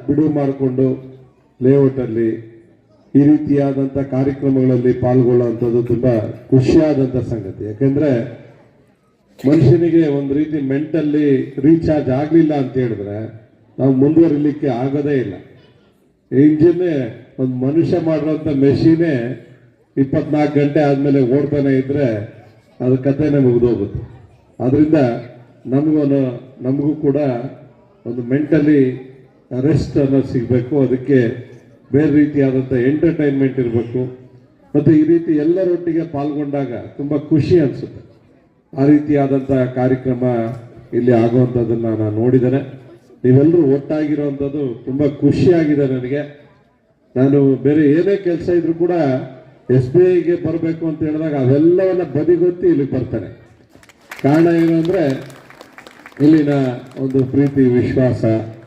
ಬಿಡುವು ಮಾಡಿಕೊಂಡು ಲೇಔಟಲ್ಲಿ ಈ ರೀತಿಯಾದಂಥ ಕಾರ್ಯಕ್ರಮಗಳಲ್ಲಿ ಪಾಲ್ಗೊಳ್ಳುವಂಥದ್ದು ತುಂಬ ಖುಷಿಯಾದಂಥ ಸಂಗತಿ. ಯಾಕೆಂದರೆ ಮನುಷ್ಯನಿಗೆ ಒಂದು ರೀತಿ ಮೆಂಟಲ್ಲಿ ರೀಚಾರ್ಜ್ ಆಗಲಿಲ್ಲ ಅಂತ ಹೇಳಿದ್ರೆ ನಾವು ಮುಂದುವರಿಲಿಕ್ಕೆ ಆಗೋದೇ ಇಲ್ಲ. ಇಂಜಿನ್ನೇ ಒಂದು ಮನುಷ್ಯ ಮಾಡಿರೋಂಥ ಮೆಷಿನೇ 24 ಗಂಟೆ ಆದಮೇಲೆ ಓಡ್ತಾನೆ ಇದ್ದರೆ ಅದು ಕಥೆನೇ ಮುಗಿದೋಗುತ್ತೆ. ಆದ್ದರಿಂದ ನಮಗೂ ಕೂಡ ಒಂದು ಮೆಂಟಲಿ ರೆಸ್ಟ್ ಅನ್ನೋದು ಸಿಗಬೇಕು. ಅದಕ್ಕೆ ಬೇರೆ ರೀತಿಯಾದಂಥ ಎಂಟರ್ಟೈನ್ಮೆಂಟ್ ಇರಬೇಕು. ಮತ್ತು ಈ ರೀತಿ ಎಲ್ಲರೊಟ್ಟಿಗೆ ಪಾಲ್ಗೊಂಡಾಗ ತುಂಬ ಖುಷಿ ಅನಿಸುತ್ತೆ. ಆ ರೀತಿಯಾದಂಥ ಕಾರ್ಯಕ್ರಮ ಇಲ್ಲಿ ಆಗುವಂಥದ್ದನ್ನು ನಾನು ನೋಡಿದ್ದೇನೆ. ನೀವೆಲ್ಲರೂ ಒಟ್ಟಾಗಿರುವಂಥದ್ದು ತುಂಬ ಖುಷಿಯಾಗಿದೆ ನನಗೆ. ನಾನು ಬೇರೆ ಏನೇ ಕೆಲಸ ಇದ್ರೂ ಕೂಡ SBIಗೆ ಬರಬೇಕು ಅಂತ ಹೇಳಿದಾಗ ಅವೆಲ್ಲವನ್ನ ಬದಿಗೊತ್ತಿ ಇಲ್ಲಿಗೆ ಬರ್ತಾನೆ. ಕಾರಣ ಏನು ಅಂದರೆ ಇಲ್ಲಿನ ಒಂದು ಪ್ರೀತಿ, ವಿಶ್ವಾಸ,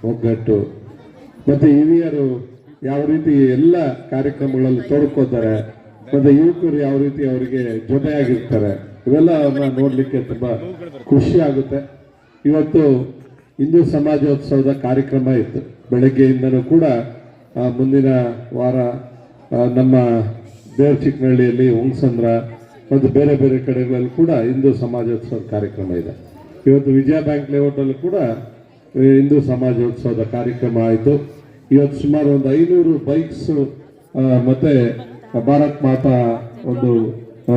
ಒಗ್ಗಟ್ಟು ಮತ್ತು ಹಿರಿಯರು ಯಾವ ರೀತಿ ಎಲ್ಲ ಕಾರ್ಯಕ್ರಮಗಳಲ್ಲಿ ತೊಡ್ಕೋತಾರೆ ಮತ್ತು ಯುವಕರು ಯಾವ ರೀತಿ ಅವರಿಗೆ ಜೊತೆಯಾಗಿರ್ತಾರೆ, ಇವೆಲ್ಲ ನೋಡಲಿಕ್ಕೆ ತುಂಬ ಖುಷಿ ಆಗುತ್ತೆ. ಇವತ್ತು ಹಿಂದೂ ಸಮಾಜೋತ್ಸವದ ಕಾರ್ಯಕ್ರಮ ಇತ್ತು. ಬೆಳಗ್ಗೆಯಿಂದನೂ ಕೂಡ ಮುಂದಿನ ವಾರ ನಮ್ಮ ದೇವಚಿಕ್ಕನಹಳ್ಳಿಯಲ್ಲಿ, ಹುಣಸಂದ್ರ ಮತ್ತು ಬೇರೆ ಬೇರೆ ಕಡೆಗಳಲ್ಲಿ ಕೂಡ ಹಿಂದೂ ಸಮಾಜೋತ್ಸವದ ಕಾರ್ಯಕ್ರಮ ಇದೆ. ಇವತ್ತು ವಿಜಯ ಬ್ಯಾಂಕ್ ಲೇಔಟಲ್ಲೂ ಕೂಡ ಹಿಂದೂ ಸಮಾಜೋತ್ಸವದ ಕಾರ್ಯಕ್ರಮ ಆಯಿತು. ಇವತ್ತು ಸುಮಾರು ಒಂದು 500 ಬೈಕ್ಸ್ ಮತ್ತು ಭಾರತ್ ಮಾತಾ ಒಂದು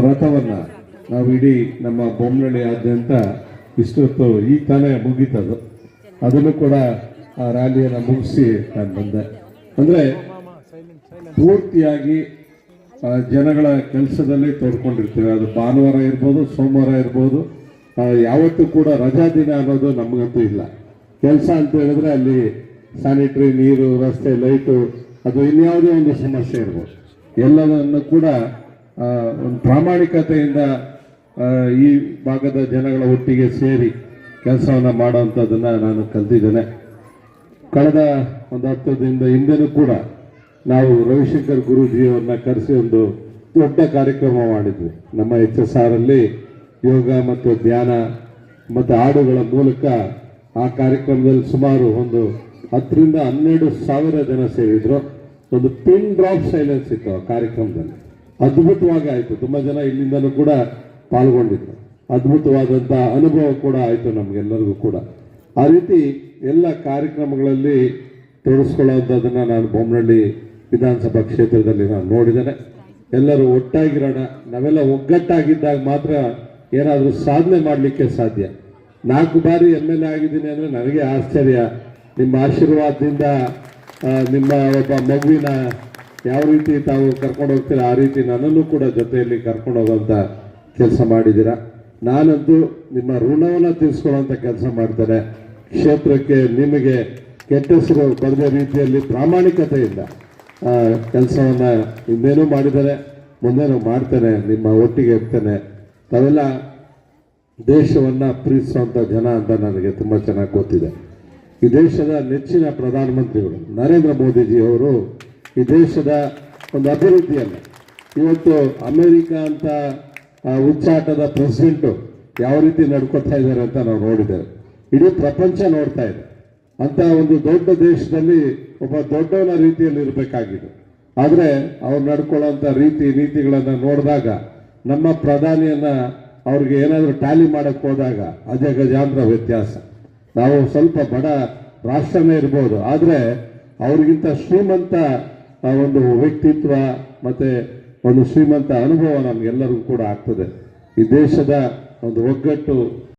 ರಥವನ್ನು ನಾವು ಇಡೀ ನಮ್ಮ ಬೊಮ್ಮನಹಳ್ಳಿಯಾದ್ಯಂತ ಇಷ್ಟೊತ್ತು ಈಗ ತಾನೇ ಮುಗೀತದು. ಅದನ್ನು ಕೂಡ ಆ ರ್ಯಾಲಿಯನ್ನು ಮುಗಿಸಿ ನಾನು ಬಂದೆ. ಅಂದರೆ ಪೂರ್ತಿಯಾಗಿ ಜನಗಳ ಕೆಲಸದಲ್ಲಿ ತೋಡ್ಕೊಂಡಿರ್ತೀವಿ. ಅದು ಭಾನುವಾರ ಇರ್ಬೋದು, ಸೋಮವಾರ ಇರ್ಬೋದು, ಯಾವತ್ತೂ ಕೂಡ ರಜಾ ದಿನ ಅನ್ನೋದು ನಮಗಂತೂ ಇಲ್ಲ. ಕೆಲಸ ಅಂತ ಹೇಳಿದ್ರೆ ಅಲ್ಲಿ ಸ್ಯಾನಿಟರಿ, ನೀರು, ರಸ್ತೆ, ಲೈಟು, ಅದು ಇನ್ಯಾವುದೇ ಒಂದು ಸಮಸ್ಯೆ ಇರ್ಬೋದು, ಎಲ್ಲದನ್ನು ಕೂಡ ಒಂದು ಪ್ರಾಮಾಣಿಕತೆಯಿಂದ ಈ ಭಾಗದ ಜನಗಳ ಒಟ್ಟಿಗೆ ಸೇರಿ ಕೆಲಸವನ್ನು ಮಾಡೋವಂಥದ್ದನ್ನು ನಾನು ಕಲ್ತಿದ್ದೇನೆ. ಕಳೆದ ಒಂದು 10 ದಿನದ ಹಿಂದೆನೂ ಕೂಡ ನಾವು ರವಿಶಂಕರ್ ಗುರೂಜಿಯವರನ್ನ ಕರೆಸಿ ಒಂದು ದೊಡ್ಡ ಕಾರ್ಯಕ್ರಮ ಮಾಡಿದ್ವಿ. ನಮ್ಮ HSR ಅಲ್ಲಿ ಯೋಗ ಮತ್ತು ಧ್ಯಾನ ಮತ್ತು ಹಾಡುಗಳ ಮೂಲಕ ಆ ಕಾರ್ಯಕ್ರಮದಲ್ಲಿ ಸುಮಾರು ಒಂದು 10 ರಿಂದ 12 ಸಾವಿರ ಜನ ಸೇರಿದ್ರು. ಒಂದು ಪಿನ್ ಡ್ರಾಪ್ ಸೈಲೆನ್ಸ್ ಇತ್ತು ಆ ಕಾರ್ಯಕ್ರಮದಲ್ಲಿ. ಅದ್ಭುತವಾಗಿ ಆಯಿತು. ತುಂಬ ಜನ ಇಲ್ಲಿಂದನೂ ಕೂಡ ಪಾಲ್ಗೊಂಡಿದ್ರು. ಅದ್ಭುತವಾದಂಥ ಅನುಭವ ಕೂಡ ಆಯಿತು ನಮಗೆಲ್ಲರಿಗೂ ಕೂಡ. ಆ ರೀತಿ ಎಲ್ಲ ಕಾರ್ಯಕ್ರಮಗಳಲ್ಲಿ ತೊಡಗಿಸ್ಕೊಳ್ಳೋವಂಥದ್ದನ್ನು ನಾನು ಬೊಮ್ಮನಹಳ್ಳಿ ವಿಧಾನಸಭಾ ಕ್ಷೇತ್ರದಲ್ಲಿ ನಾನು ನೋಡಿದ್ದೇನೆ. ಎಲ್ಲರೂ ಒಟ್ಟಾಗಿರೋಣ. ನಾವೆಲ್ಲ ಒಗ್ಗಟ್ಟಾಗಿದ್ದಾಗ ಮಾತ್ರ ಏನಾದರೂ ಸಾಧನೆ ಮಾಡಲಿಕ್ಕೆ ಸಾಧ್ಯ. 4 ಬಾರಿ MLA ಆಗಿದ್ದೀನಿ ಅಂದರೆ ನನಗೆ ಆಶ್ಚರ್ಯ. ನಿಮ್ಮ ಆಶೀರ್ವಾದದಿಂದ ನಿಮ್ಮ ಒಬ್ಬ ಮಗುವಿನ ಯಾವ ರೀತಿ ತಾವು ಕರ್ಕೊಂಡು ಹೋಗ್ತೀರ ಆ ರೀತಿ ನನ್ನನ್ನು ಕೂಡ ಜೊತೆಯಲ್ಲಿ ಕರ್ಕೊಂಡು ಹೋಗುವಂಥ ಕೆಲಸ ಮಾಡಿದ್ದೀರಾ. ನಾನಂತೂ ನಿಮ್ಮ ಋಣವನ್ನು ತೀರಿಸ್ಕೊಳ್ಳೋಂಥ ಕೆಲಸ ಮಾಡ್ತೇನೆ. ಕ್ಷೇತ್ರಕ್ಕೆ ನಿಮಗೆ ಕೆಟ್ಟ ಹೆಸರು ಬರದ ರೀತಿಯಲ್ಲಿ ಪ್ರಾಮಾಣಿಕತೆಯಿಂದ ಕೆಲಸವನ್ನು ಹಿಂದೇನೂ ಮಾಡಿದ್ದಾರೆ, ಮುಂದೇನೂ ಮಾಡ್ತೇನೆ. ನಿಮ್ಮ ಒಟ್ಟಿಗೆ ಇರ್ತೇನೆ. ತಾವೆಲ್ಲ ದೇಶವನ್ನು ಪ್ರೀತಿಸುವಂಥ ಜನ ಅಂತ ನನಗೆ ತುಂಬ ಚೆನ್ನಾಗಿ ಗೊತ್ತಿದೆ. ಈ ದೇಶದ ನೆಚ್ಚಿನ ಪ್ರಧಾನಮಂತ್ರಿಗಳು ನರೇಂದ್ರ ಮೋದಿಜಿಯವರು ಈ ದೇಶದ ಒಂದು ಅಭಿವೃದ್ಧಿಯನ್ನು ಇವತ್ತು ಅಮೆರಿಕ ಅಂತ ಉಚ್ಚಾಟದ ಪ್ರೆಸಿಡೆಂಟು ಯಾವ ರೀತಿ ನಡ್ಕೊತಾ ಇದ್ದಾರೆ ಅಂತ ನಾವು ನೋಡಿದ್ದೇವೆ. ಇಡೀ ಪ್ರಪಂಚ ನೋಡ್ತಾ ಇದೆ. ಅಂತ ಒಂದು ದೊಡ್ಡ ದೇಶದಲ್ಲಿ ಒಬ್ಬ ದೊಡ್ಡವನ ರೀತಿಯಲ್ಲಿ ಇರಬೇಕಾಗಿದೆ. ಆದರೆ ಅವ್ರು ನಡ್ಕೊಳ್ಳೋಂಥ ರೀತಿ ನೀತಿಗಳನ್ನು ನೋಡಿದಾಗ ನಮ್ಮ ಪ್ರಧಾನಿಯನ್ನು ಅವ್ರಿಗೆ ಏನಾದರೂ ಟ್ಯಾಲಿ ಮಾಡೋಕ್ಕೆ ಹೋದಾಗ ಅಜಗಜಾಂತರ ವ್ಯತ್ಯಾಸ. ನಾವು ಸ್ವಲ್ಪ ಬಡ ರಾಷ್ಟ್ರನೇ ಇರ್ಬೋದು, ಆದರೆ ಅವ್ರಿಗಿಂತ ಶ್ರೀಮಂತ ಒಂದು ವ್ಯಕ್ತಿತ್ವ ಮತ್ತು ಒಂದು ಶ್ರೀಮಂತ ಅನುಭವ ನಮಗೆಲ್ಲರಿಗೂ ಕೂಡ ಆಗ್ತದೆ. ಈ ದೇಶದ ಒಂದು ಒಗ್ಗಟ್ಟು